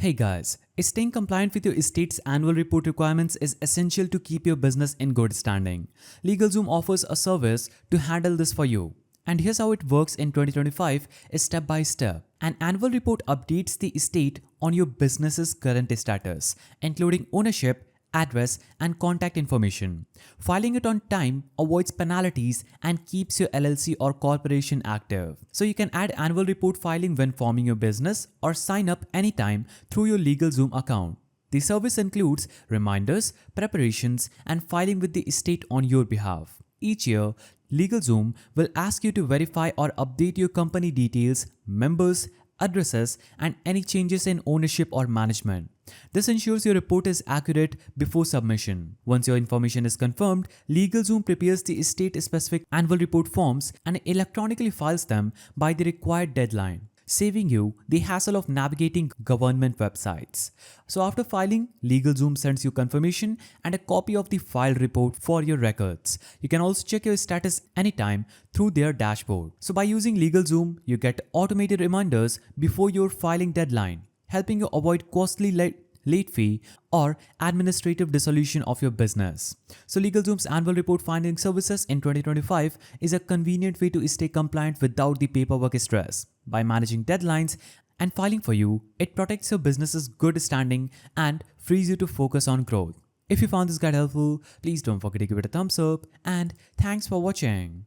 Hey guys, staying compliant with your estate's annual report requirements is essential to keep your business in good standing. LegalZoom offers a service to handle this for you. And here's how it works in 2025 is step by step. An annual report updates the estate on your business's current status, including ownership, address, and contact information. Filing it on time avoids penalties and keeps your LLC or corporation active. So you can add annual report filing when forming your business or sign up anytime through your LegalZoom account. The service includes reminders, preparations, and filing with the estate on your behalf. Each year, LegalZoom will ask you to verify or update your company details, members, addresses, and any changes in ownership or management. This ensures your report is accurate before submission. Once your information is confirmed, LegalZoom prepares the estate-specific annual report forms and electronically files them by the required deadline, saving you the hassle of navigating government websites. So after filing, LegalZoom sends you confirmation and a copy of the filed report for your records. You can also check your status anytime through their dashboard. So by using LegalZoom, you get automated reminders before your filing deadline, helping you avoid costly late fee or administrative dissolution of your business. So LegalZoom's annual report filing services in 2025 is a convenient way to stay compliant without the paperwork stress. By managing deadlines and filing for you, it protects your business's good standing and frees you to focus on growth. If you found this guide helpful, please don't forget to give it a thumbs up and thanks for watching.